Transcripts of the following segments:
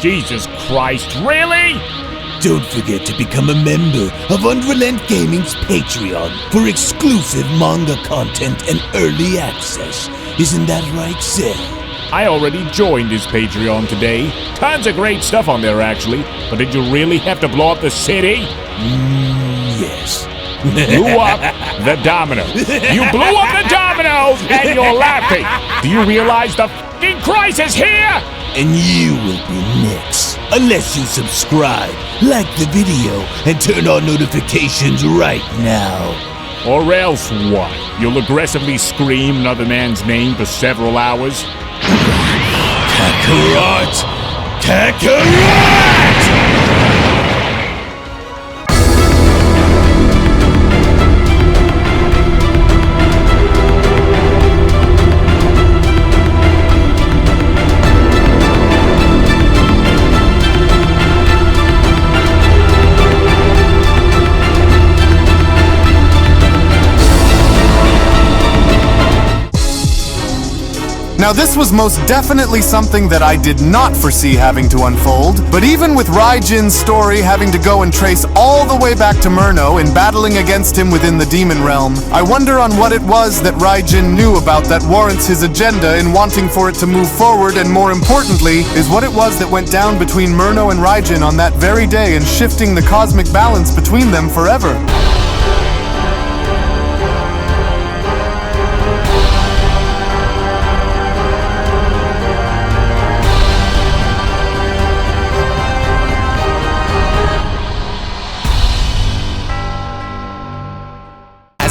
Jesus Christ, really? Don't forget to become a member of UnrealEntGaming's Patreon for exclusive manga content and early access. Isn't that right, Seth? I already joined his Patreon today. Tons of great stuff on there, actually. But did you really have to blow up the city? Yes. Blew up the domino. You blew up the dominoes and you're laughing. Do you realize the f***ing crisis here? And you will be next. Unless you subscribe, like the video, and turn on notifications right now. Or else what? You'll aggressively scream another man's name for several hours? Kakarot! Kakarot! Now this was most definitely something that I did not foresee having to unfold, but even with Raijin's story having to go and trace all the way back to Merno and battling against him within the demon realm, I wonder on what it was that Raijin knew about that warrants his agenda in wanting for it to move forward, and more importantly, is what it was that went down between Merno and Raijin on that very day and shifting the cosmic balance between them forever.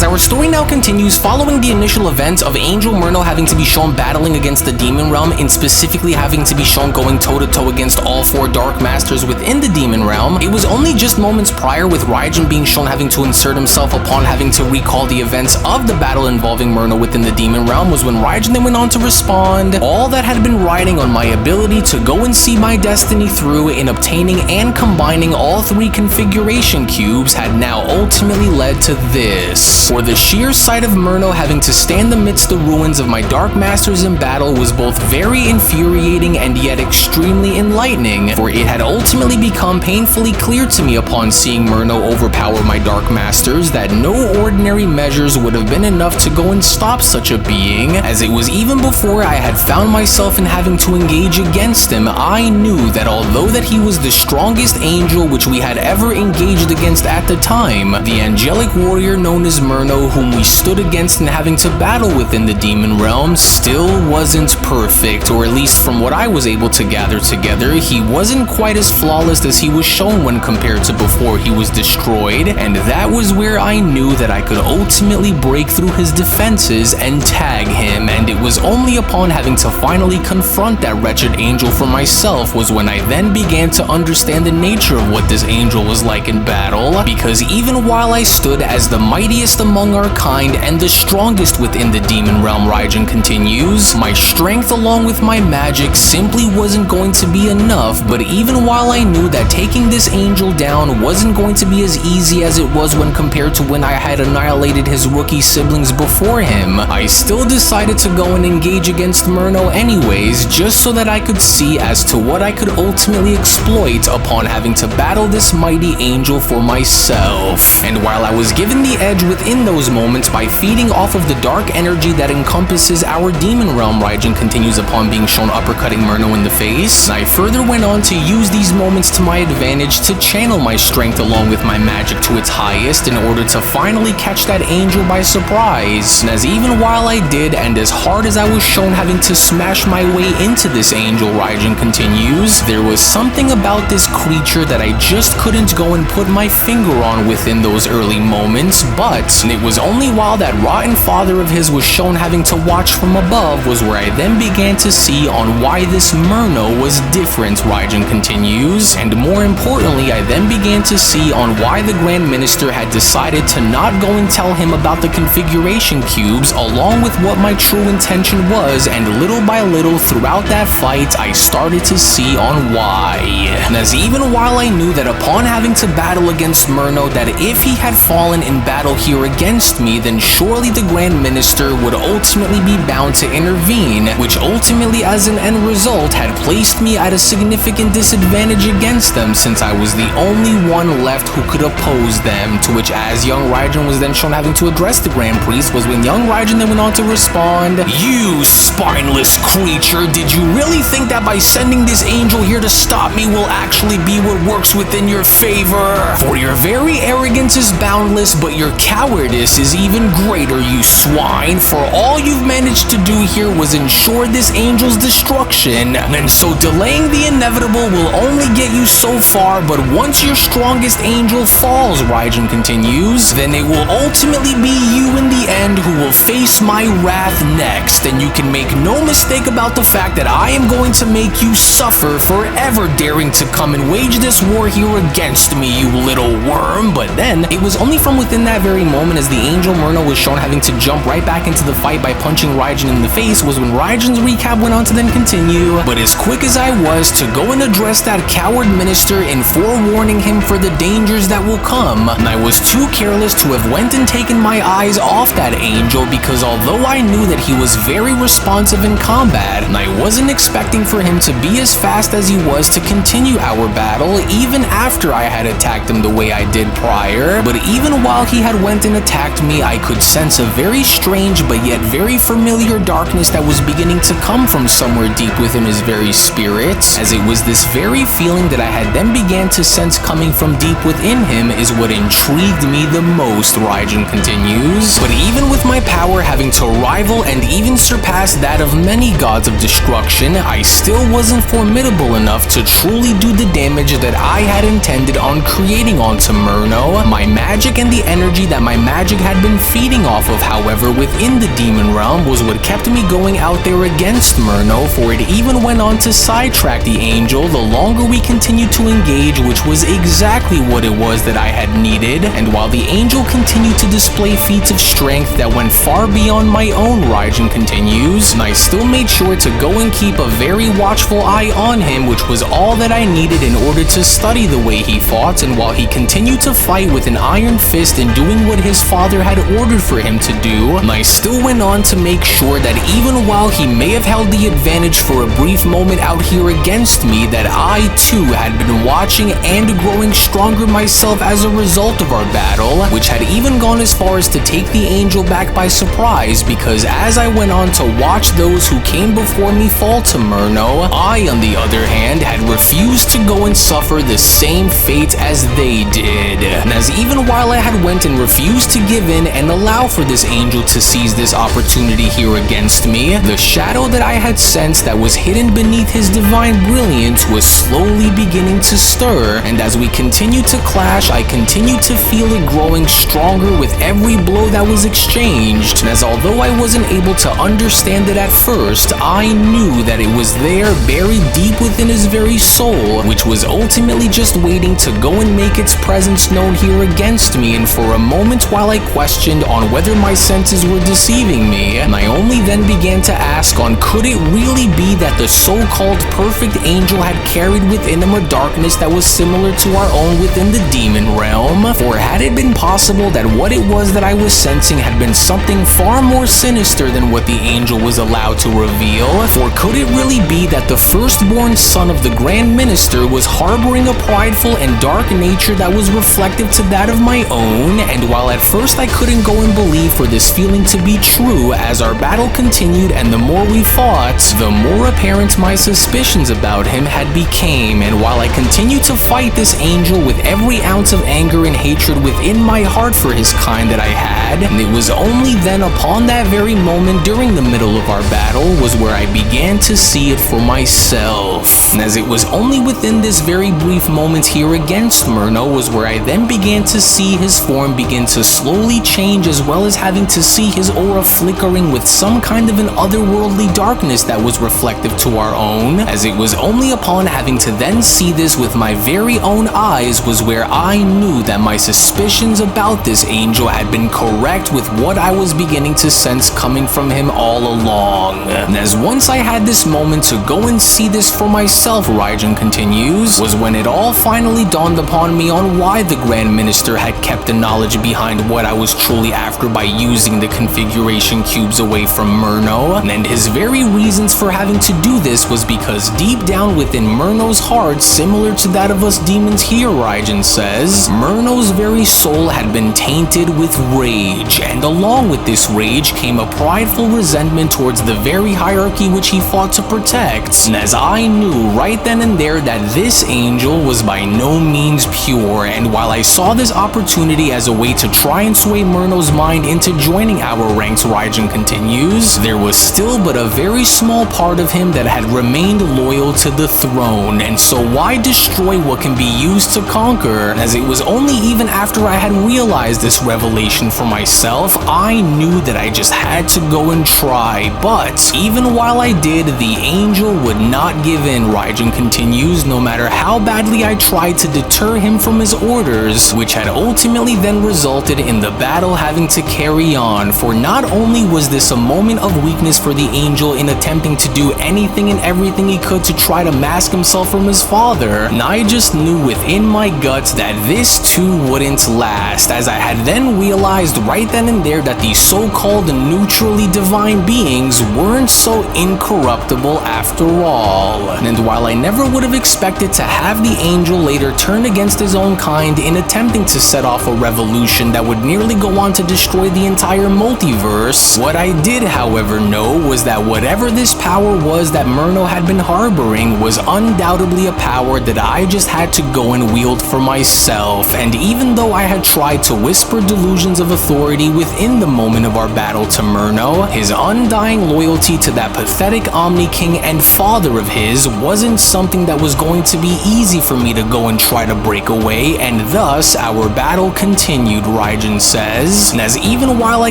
Our story now continues following the initial events of Angel Merno having to be shown battling against the Demon Realm, and specifically having to be shown going toe-to-toe against all 4 Dark Masters within the Demon Realm. It was only just moments prior with Raijin being shown having to insert himself upon having to recall the events of the battle involving Merno within the Demon Realm was when Raijin then went on to respond, all that had been riding on my ability to go and see my destiny through in obtaining and combining all 3 configuration cubes had now ultimately led to this. For the sheer sight of Merno having to stand amidst the ruins of my Dark Masters in battle was both very infuriating and yet extremely enlightening, for it had ultimately become painfully clear to me upon seeing Merno overpower my Dark Masters that no ordinary measures would have been enough to go and stop such a being, as it was even before I had found myself in having to engage against him, I knew that although that he was the strongest angel which we had ever engaged against at the time, the angelic warrior known as Merno, whom we stood against and having to battle within the Demon Realm, still wasn't perfect, or at least from what I was able to gather together, he wasn't quite as flawless as he was shown when compared to before he was destroyed, and that was where I knew that I could ultimately break through his defenses and tag him, and it was only upon having to finally confront that wretched angel for myself was when I then began to understand the nature of what this angel was like in battle, because even while I stood as the mightiest among our kind and the strongest within the Demon Realm, Raijin continues, my strength along with my magic simply wasn't going to be enough, but even while I knew that taking this angel down wasn't going to be as easy as it was when compared to when I had annihilated his rookie siblings before him, I still decided to go and engage against Merno anyways, just so that I could see as to what I could ultimately exploit upon having to battle this mighty angel for myself. And while I was given the edge within those moments by feeding off of the dark energy that encompasses our Demon Realm, Raijin continues upon being shown uppercutting Merno in the face, I further went on to use these moments to my advantage to channel my strength along with my magic to its highest in order to finally catch that angel by surprise. And as even while I did, and as hard as I was shown having to smash my way into this angel, Raijin continues, there was something about this creature that I just couldn't go and put my finger on within those early moments, but it was only while that rotten father of his was shown having to watch from above was where I then began to see on why this Merno was different, Raijin continues, and more importantly I then began to see on why the Grand Minister had decided to not go and tell him about the configuration cubes along with what my true intention was, and little by little throughout that fight I started to see on why. And as even while I knew that upon having to battle against Merno that if he had fallen in battle here against me, then surely the Grand Minister would ultimately be bound to intervene, which ultimately as an end result had placed me at a significant disadvantage against them, since I was the only one left who could oppose them, to which as young Raijin was then shown having to address the Grand Priest was when young Raijin then went on to respond, "You spineless creature, did you really think that by sending this angel here to stop me will actually be what works within your favor? For your very arrogance is boundless, but your cowardice is even greater, you swine, for all you've managed to do here was ensure this angel's destruction, and so delaying the inevitable will only get you so far, but once your strongest angel falls," Raijin continues, "then it will ultimately be you in the end who will face my wrath next, and you can make no mistake about the fact that I am going to make you suffer for ever daring to come and wage this war here against me, you little worm." But then, it was only from within that very moment as the angel Merno was shown having to jump right back into the fight by punching Raijin in the face was when Raijin's recap went on to then continue, "But as quick as I was to go and address that coward minister in forewarning him for the dangers that will come, and I was too careless to have went and taken my eyes off that angel, because although I knew that he was very responsive in combat, and I wasn't expecting for him to be as fast as he was to continue our battle even after I had attacked him the way I did prior, but even while he had went and attacked me, I could sense a very strange but yet very familiar darkness that was beginning to come from somewhere deep within his very spirit, as it was this very feeling that I had then began to sense coming from deep within him is what intrigued me the most," Raijin continues. "But even with my power having to rival and even surpass that of many gods of destruction, I still wasn't formidable enough to truly do the damage that I had intended on creating onto Merno. My magic and the energy that my magic had been feeding off of, however, within the demon realm was what kept me going out there against Merno, for it even went on to sidetrack the angel the longer we continued to engage, which was exactly what it was that I had needed, and while the angel continued to display feats of strength that went far beyond my own," Raijin continues, "and I still made sure to go and keep a very watchful eye on him, which was all that I needed in order to study the way he fought, and while he continued to fight with an iron fist and doing what his father had ordered for him to do, and I still went on to make sure that even while he may have held the advantage for a brief moment out here against me, that I too had been watching and growing stronger myself as a result of our battle, which had even gone as far as to take the angel back by surprise, because as I went on to watch those who came before me fall to Merno, I, on the other hand, had refused to go and suffer the same fate as they did. And as even while I had went and refused to give in and allow for this angel to seize this opportunity here against me, the shadow that I had sensed that was hidden beneath his divine brilliance was slowly beginning to stir, and as we continued to clash, I continued to feel it growing stronger with every blow that was exchanged, and as although I wasn't able to understand it at first, I knew that it was there buried deep within his very soul, which was ultimately just waiting to go and make its presence known here against me, and for a moment while I questioned on whether my senses were deceiving me, and I only then began to ask on could it really be that the so-called perfect angel had carried within him a darkness that was similar to our own within the demon realm, for had it been possible that what it was that I was sensing had been something far more sinister than what the angel was allowed to reveal, for could it really be that the firstborn son of the Grand Minister was harboring a prideful and dark nature that was reflective to that of my own? And while at first I couldn't go and believe for this feeling to be true, as our battle continued and the more we fought, the more apparent my suspicions about him had became, and while I continued to fight this angel with every ounce of anger and hatred within my heart for his kind that I had, and it was only then upon that very moment during the middle of our battle was where I began to see it for myself. And as it was only within this very brief moment here against Merno was where I then began to see his form begin to slowly change, as well as having to see his aura flickering with some kind of an otherworldly darkness that was reflective to our own, as it was only upon having to then see this with my very own eyes was where I knew that my suspicions about this angel had been correct with what I was beginning to sense coming from him all along. And as once I had this moment to go and see this for myself, Raijin continues, was when it all finally dawned upon me on why the Grand Minister had kept the knowledge behind what I was truly after by using the configuration cubes away from Merno, and his very reasons for having to do this was because deep down within Merno's heart, similar to that of us demons here, Raijin says, Merno's very soul had been tainted with rage, and along with this rage came a prideful resentment towards the very hierarchy which he fought to protect. And as I knew right then and there that this angel was by no means pure, and while I saw this opportunity as a way to try and sway Merno's mind into joining our ranks, Raijin continues, there was still but a very small part of him that had remained loyal to the throne, and so why destroy what can be used to conquer? As it was only even after I had realized this revelation for myself, I knew that I just had to go and try, but even while I did, the angel would not give in, Raijin continues, no matter how badly I tried to deter him from his orders, which had ultimately then resulted in the battle having to carry on, for not only was this a moment of weakness for the angel in attempting to do anything and everything he could to try to mask himself from his father, and I just knew within my guts that this too wouldn't last, as I had then realized right then and there that the so-called neutrally divine beings weren't so incorruptible after all. And while I never would have expected to have the angel later turn against his own kind in attempting to set off a revolution that would nearly go on to destroy the entire multiverse, what I did however know was that whatever this power was that Merno had been harboring was undoubtedly a power that I just had to go and wield for myself, and even though I had tried to whisper delusions of authority within the moment of our battle to Merno, his undying loyalty to that pathetic Omni-King and father of his wasn't something that was going to be easy for me to go and try to break away, and thus our battle continued, Raijin says, and as even while I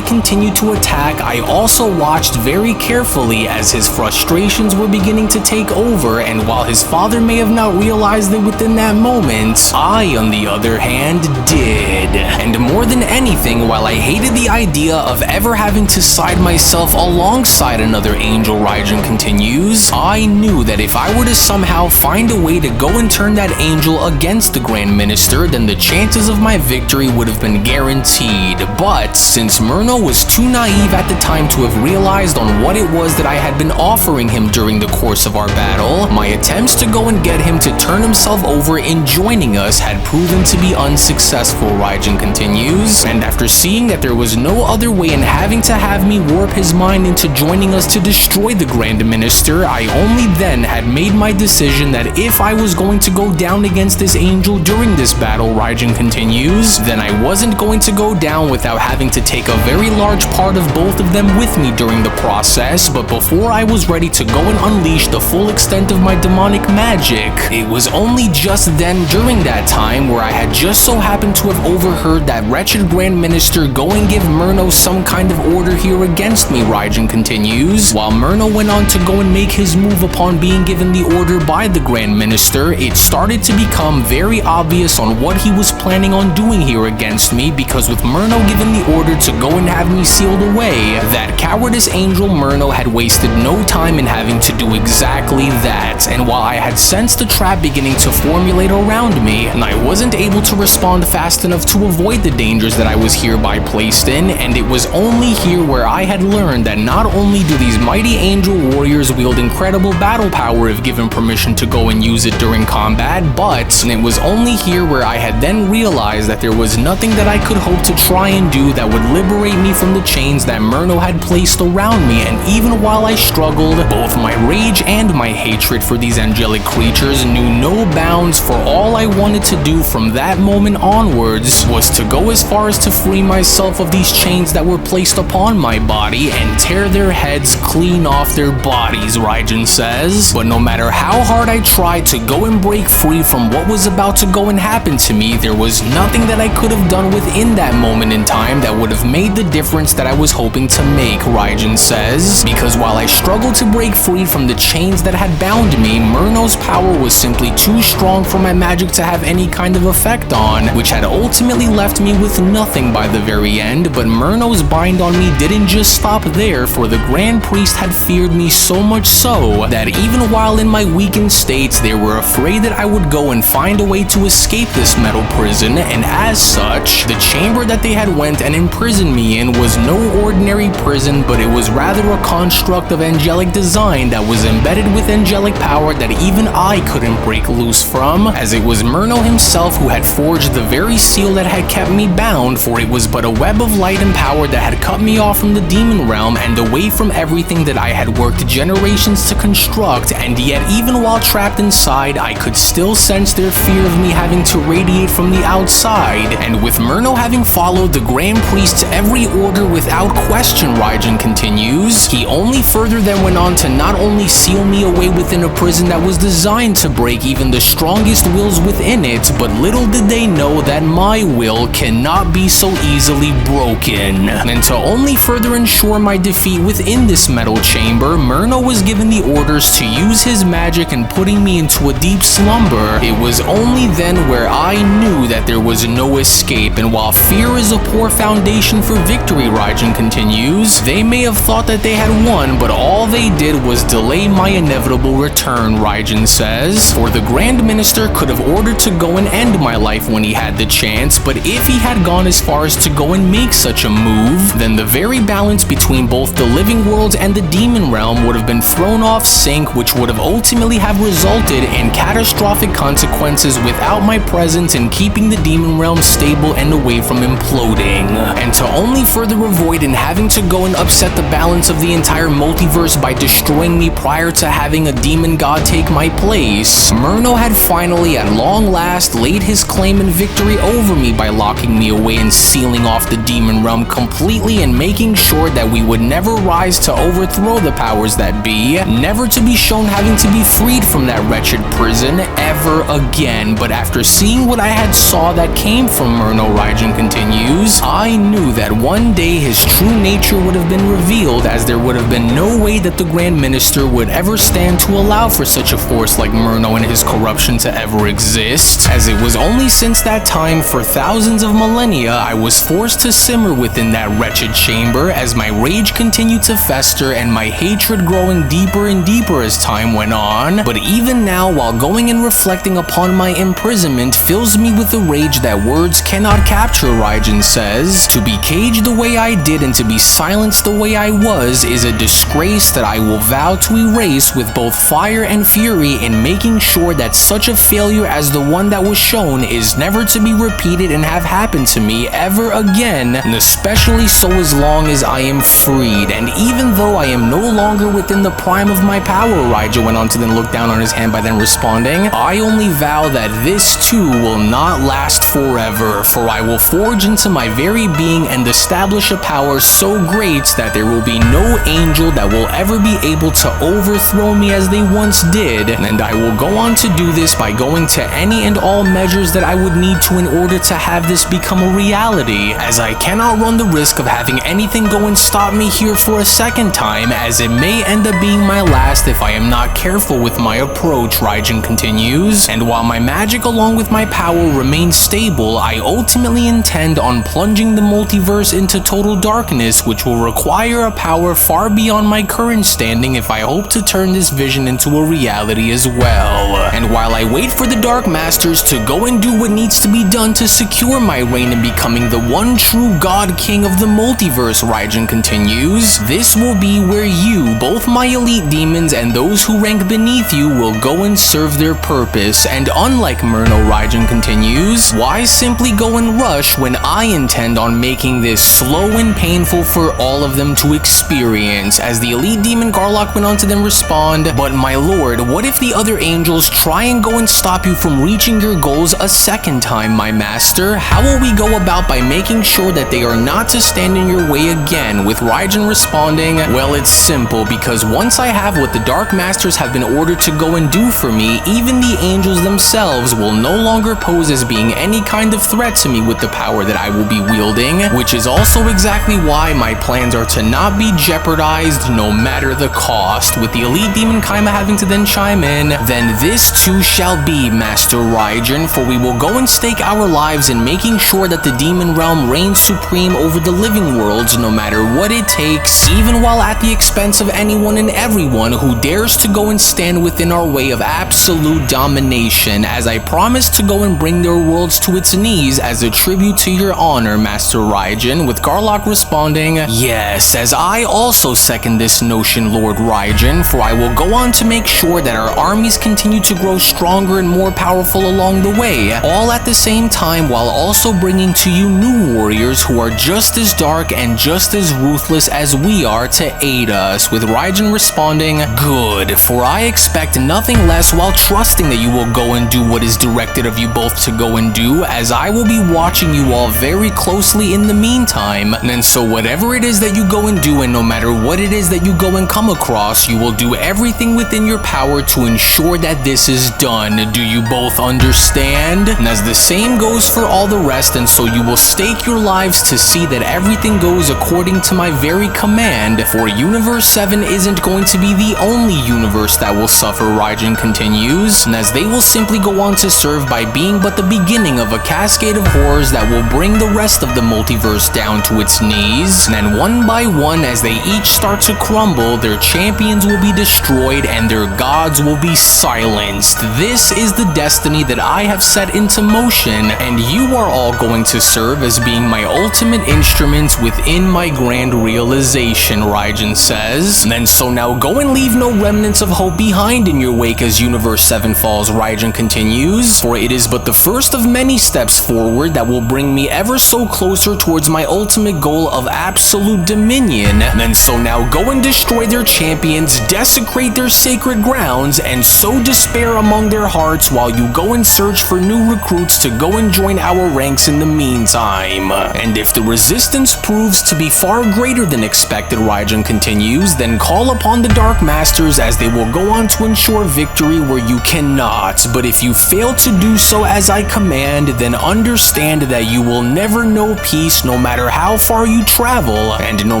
continued to attack, I also watched very carefully as his frustrations were beginning to take over, and while his father may have not realized it within that moment, I, on the other hand, did. And more than anything, while I hated the idea of ever having to side myself alongside another angel, Raijin continues, I knew that if I were to somehow find a way to go and turn that angel against the Grand Minister, then the chances of my victory would have been guaranteed. But since Merno was too naive at the time to have realized on what it was that I had been offering him during the course of our battle, my attempts to go and get him to turn himself over in joining us had proven to be unsuccessful, Raijin continues, and after seeing that there was no other way in having to have me warp his mind into joining us to destroy the Grand Minister, I only then had made my decision that if I was going to go down against this angel during this battle, Raijin continues, then I wasn't going to go down without having to take a very large part of both of them with me during the process, but before I was ready to go and unleash the full extent of my demonic magic, it was only just then during that time where I had just so happened to have overheard that wretched Grand Minister go and give Merno some kind of order here against me, Raijin continues. While Merno went on to go and make his move upon being given the order by the Grand Minister, it started to become very obvious on what he was planning on doing here against me, because with Merno given the order to go and have me sealed away, that cowardice angel Merno had wasted no time in having to do exactly that, and while I had sensed the trap beginning to formulate around me, and I wasn't able to respond fast enough to avoid the dangers that I was hereby placed in, and it was only here where I had learned that not only do these mighty angel warriors wield incredible battle power if given permission to go and use it during combat, but it was only here where I had then realized that there was nothing that I could hope to try and do that would liberate me from the chains that Merno had placed around me, and even while I struggled, both my rage and my hatred for these angelic creatures knew no bounds, for all I wanted to do from that moment onwards was to go as far as to free myself of these chains that were placed upon my body and tear their heads clean off their bodies, Raijin says. But no matter how hard I tried to go and break free from what was about to go and happen to me, there was nothing that I could have done within that moment in time that would have made the difference that I was hoping to make, Raijin Raijin says, because while I struggled to break free from the chains that had bound me, Merno's power was simply too strong for my magic to have any kind of effect on, which had ultimately left me with nothing by the very end. But Merno's bind on me didn't just stop there, for the Grand Priest had feared me so much so that even while in my weakened states, they were afraid that I would go and find a way to escape this metal prison, and as such, the chamber that they had went and imprisoned me in was no ordinary prison, but it was rather a construct of angelic design that was embedded with angelic power that even I couldn't break loose from, as it was Merno himself who had forged the very seal that had kept me bound, for it was but a web of light and power that had cut me off from the demon realm and away from everything that I had worked generations to construct, and yet even while trapped inside, I could still sense their fear of me having to radiate from the outside. And with Merno having followed the Grand Priest's every order without question, Raijin continues, he only further then went on to not only seal me away within a prison that was designed to break even the strongest wills within it, but little did they know that my will cannot be so easily broken. And to only further ensure my defeat within this metal chamber, Merno was given the orders to use his magic and putting me into a deep slumber. It was only then where I knew that there was no escape, and while fear is a poor foundation for victory, Raijin continues, they may have thought that they had won, but all they did was delay my inevitable return, Raijin says, for the Grand Minister could have ordered to go and end my life when he had the chance, but if he had gone as far as to go and make such a move, then the very balance between both the living worlds and the demon realm would have been thrown off sync, which would have ultimately have resulted in catastrophic consequences without my presence in keeping the demon realm stable and away from imploding. And to only further avoid in having to go and upset the balance of the entire multiverse by destroying me prior to having a demon god take my place, Merno had finally at long last laid his claim and victory over me by locking me away and sealing off the demon realm completely and making sure that we would never rise to overthrow the powers that be, never to be shown having to be freed from that wretched prison ever again. But after seeing what I had saw that came from Merno, Raijin continues, I knew that one day his true nature would have been revealed, as there would have been no way that the Grand Minister would ever stand to allow for such a force like Merno and his corruption to ever exist, as it was only since that time, for thousands of millennia, I was forced to simmer within that wretched chamber as my rage continued to fester and my hatred growing deeper and deeper as time went on. But even now, while going and reflecting upon my imprisonment fills me with a rage that words cannot capture, Raijin says, to be caged the way I did and to be silenced the way I was is a disgrace that I will vow to erase with both fire and fury, in making sure that such a failure as the one that was shown is never to be repeated and have happened to me ever again, and especially so as long as I am freed. And even though I am no longer within the prime of my power, Raijin went on to then look down on his hand by then responding, I only vow that this too will not last forever, for I will forge into my very being and establish a power so great that there will be no angel that will ever be able to overthrow me as they once did, and I will go on to do this by going to any and all measures that I would need to in order to have this become a reality, as I cannot run the risk of having anything go and stop me here for a second time, as it may end up being my last if I am not careful with my approach, Raijin continues. And while my magic along with my power remains stable, I ultimately intend on plunging the multiverse into total darkness, which will require a power far beyond my current standing if I hope to turn this vision into a reality as well. And while I wait for the Dark Masters to go and do what needs to be done to secure my reign and becoming the one true God King of the multiverse, Raijin continues, this will be where you, both my elite demons and those who rank beneath you, will go and serve their purpose. And unlike Merno, Raijin continues, why simply go and rush when I intend on making this slow and painful for all of them to experience? As the elite demon Garlock went on to then respond, but my lord, what if the other angels try and go and stop you from reaching your goals a second time, my master? How will we go about by making sure that they are not to stand in your way again? With Raijin responding, well, it's simple, because once I have what the Dark Masters have been ordered to go and do for me, even the angels themselves will no longer pose as being any kind of threat to me with the power that I will be wielding, which is also exactly why my plans are to not be jeopardized no matter the cost. With the elite demon Kaima having to then chime in, then this too shall be, Master Raijin, for we will go and stake our lives in making sure that the demon realm reigns supreme over the living worlds no matter what it takes, even while at the expense of anyone and everyone who dares to go and stand within our way of absolute domination, as I promise to go and bring their worlds to its knees as a tribute to your honor, Master Raijin, with Garlock responding, yes, as I also second this notion, Lord Raijin, for I will go on to make sure that our armies continue to grow stronger and more powerful along the way, all at the same time while also bringing to you new warriors who are just as dark and just as ruthless as we are to aid us, with Raijin responding, good, for I expect nothing less while trusting that you will go and do what is directed of you both to go and do, as I will be watching you all very closely in the meantime, and so whatever it is that you go and do, and no matter what it is that you go and come across, you will do everything within your power to ensure that this is done. Do you both understand? And as the same goes for all the rest, and so you will stake your lives to see that everything goes according to my very command, for Universe 7 isn't going to be the only universe that will suffer, Raijin continues, and as they will simply go on to serve by being but the beginning of a cascade of horrors that will bring the rest of the multiverse down to its knees, and then one by one as they each start to crumble, their champions will be destroyed and their gods will be silenced. This is the destiny that I have set into motion, and you are all going to serve as being my ultimate instruments within my grand realization, Raijin says. And then so now go and leave no remnants of hope behind in your wake as Universe 7 falls, Raijin continues, for it is but the first of many steps forward that will bring me ever so closer towards my ultimate goal of absolute dominion. And then so now go and destroy their champions, desecrate their sacred grounds, and sow despair among their hearts while you go and search for new recruits to go and join our ranks in the meantime. And if the resistance proves to be far greater than expected, Raijin continues, then call upon the Dark Masters as they will go on to ensure victory where you cannot. But if you fail to do so as I command, then understand that you will never know peace no matter how far you travel, and no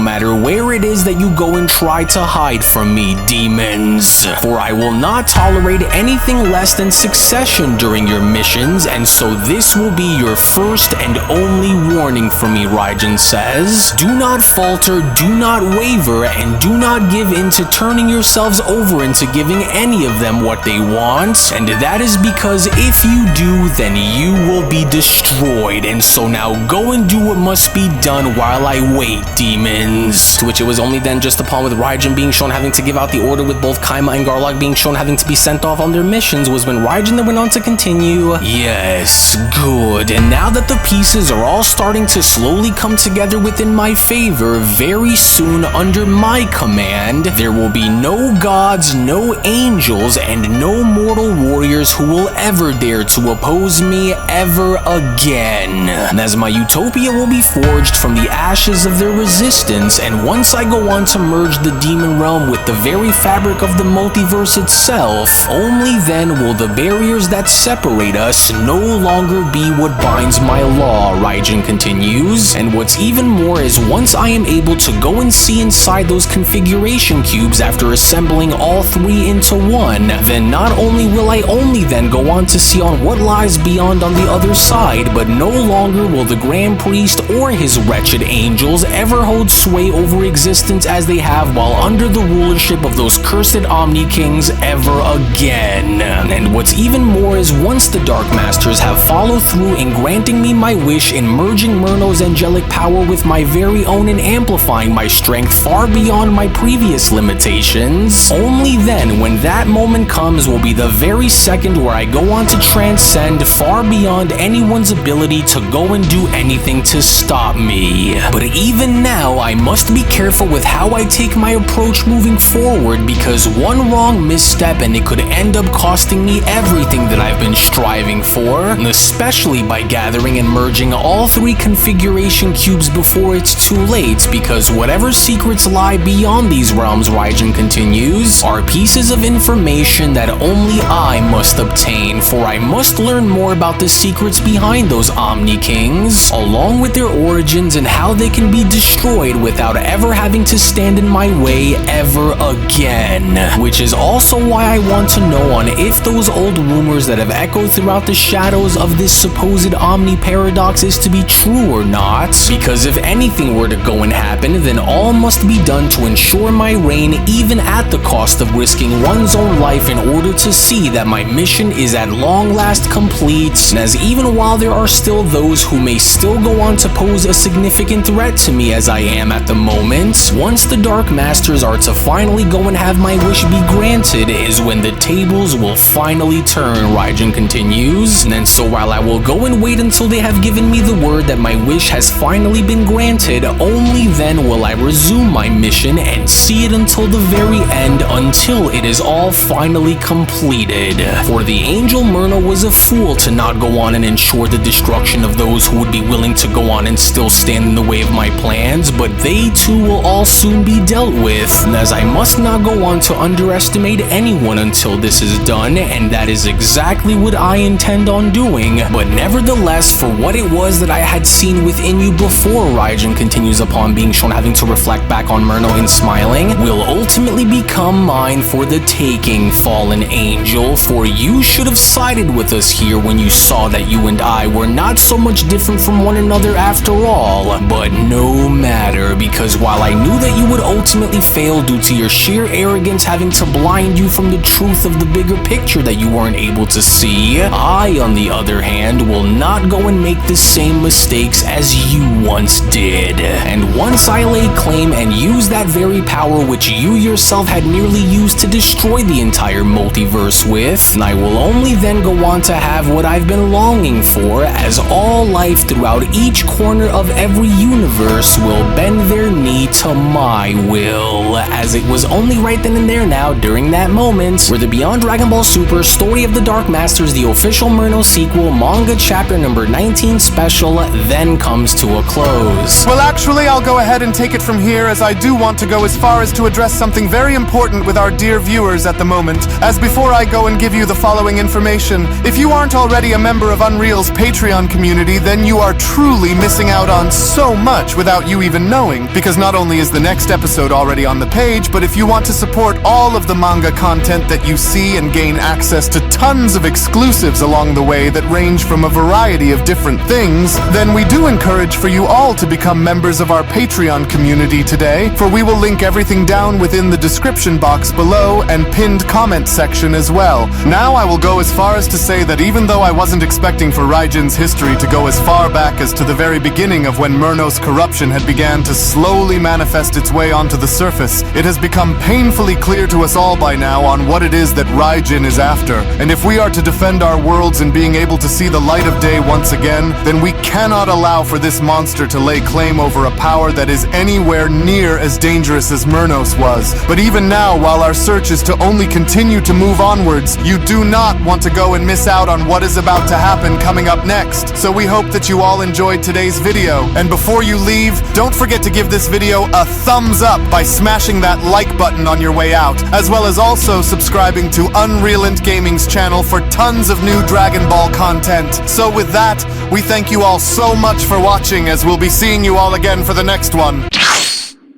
matter where it is that you go and try to hide from me, demons. For I will not tolerate anything less than succession during your missions, and so this will be your first and only warning for me, Raijin says. Do not falter, do not waver, and do not give in to turning yourselves over into giving any of them what they want, and that is because if you do, then you will be destroyed, and so now go and do what must be done while I wait, demons. To which it was only then just upon with Raijin being shown having to give out the order with both Kaima and Garlock being shown having to be sent off on their missions was when Raijin then went on to continue, yes, good, and now that the pieces are all starting to slowly come together within my favor, very soon under my command, there will be no gods, no angels, and no mortal warriors who will ever dare to oppose me ever again. And as my utopia will be forged from the ashes of their resistance, and once I go on to merge the demon realm with the very fabric of the multiverse itself, only then will the barriers that separate us no longer be what binds my law, Raijin continues. And what's even more is once I am able to go and see inside those configuration cubes after assembling all three into one, then not only will I only then go on to see on what lies beyond on the other side, but no longer will the Grand Priest or his wretched angels ever hold sway over existence as they have while under the rulership of those cursed Omni Kings ever again. And what's even more is once the Dark Masters have followed through in granting me my wish in merging Merno's angelic power with my very own and amplifying my strength far beyond my previous limitations, only then when that moment comes will be the very second where I go on to transcend far beyond anyone's ability to go and do anything to stop me. But even now, I must be careful with how I take my approach moving forward, because one wrong misstep and it could end up costing me everything that I've been striving for, especially by gathering and merging all three configuration cubes before it's too late, because whatever secrets lie beyond these realms, Raijin continues, are pieces of information that only I must obtain, for I must learn more about the secrets behind those Omni Kings, along with their origins and how they can be destroyed without ever having to stand in my way ever again. Which is also why I want to know on if those old rumors that have echoed throughout the shadows of this supposed Omni paradox is to be true or not. Because if anything were to go and happen, then all must be done to ensure my reign, even at the cost of risking one's own life in order to see that my mission is at long last complete. As even while there are still those who may still go on to pose a significant threat to me as I am at the moment, once the Dark Masters are to finally go and have my wish be granted is when the tables will finally turn, Raijin continues. And so while I will go and wait until they have given me the word that my wish has finally been granted, only then will I resume my mission and see it until the very end, until it is all finally completed. For the Angel Merno was a fool to not go on and ensure the destruction of those who would be willing to go on and still stand in the way of my plans, but they too will all soon be dealt with, and as I must not go on to underestimate anyone until this is done, and that is exactly what I intend on doing. But nevertheless, for what it was that I had seen within you before, Raijin continues upon being shown having to reflect back on Merno and smiling, will ultimately become mine for the taking, fallen angel, for you should have sided with us here when you saw that you and I were not so much different from one another after all. But no matter, because while I knew that you would ultimately fail due to your sheer arrogance having to blind you from the truth of the bigger picture that you weren't able to see, I, on the other hand, will not go and make the same mistakes as you once did. And once I lay claim and use that very power which you yourself had nearly used to destroy the entire multiverse with, I will only then go on to have what I've been longing for, as all life throughout each corner of every universe will bend their knee to my will, as it was only right then and there now during that moment where the Beyond Dragon Ball Super Story of the Dark Masters, the official Merno sequel, manga chapter number 19 special, then comes to a close. Well, actually, I'll go ahead and take it from here, as I do want to go as far as to address something very important with our dear viewers at the moment. As before I go and give you the following information, if you aren't already a member of Unreal's Patreon community, then you are truly missing out on so much without you even knowing, because not only is the next episode already on the page, but if you want to support all of the manga content that you see and gain access to tons of exclusives along the way that range from a variety of different things, then we do encourage for you all to become members of our Patreon community today, for we will link everything down within the description box below and pinned comment section as well. Now I will go as far as to say that even though I wasn't expecting for Raijin's history to go as far back as to the very beginning of when Merno's corruption had began to slowly manifest its way onto the surface, it has become painfully clear to us all by now on what it is that Raijin is after. And if we are to defend our worlds and being able to see the light of day once again, then we cannot allow for this monster to lay claim over a power that is anywhere near as dangerous as Mernos was. But even now, while our search is to only continue to move onwards, you do not want to go and miss out on what is about to happen coming up next. So we hope that you all enjoyed today's video. And before you leave, don't forget to give this video a thumbs up by smashing that like button on your way out, as well as also subscribing to UnrealEntGaming's channel for tons of new Dragon Ball content. So with that, we thank you all so much for watching, as we'll be seeing you all again for the next one.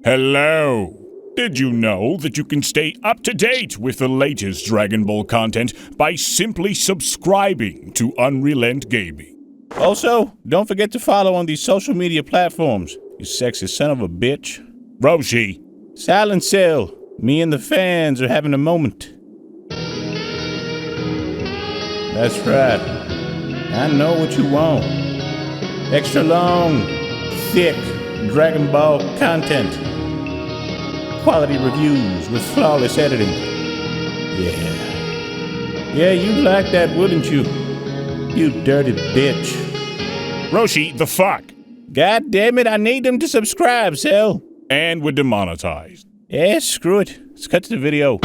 Hello. Did you know that you can stay up to date with the latest Dragon Ball content by simply subscribing to UnrealEntGaming? Also, don't forget to follow on these social media platforms, you sexy son of a bitch. Roshi. Silent Cell, me and the fans are having a moment. That's right. I know what you want. Extra long, thick Dragon Ball content. Quality reviews with flawless editing. Yeah, you'd like that, wouldn't you? You dirty bitch. Roshi, the fuck? God damn it, I need them to subscribe, Cell. And we're demonetized. Yeah, screw it. Let's cut to the video.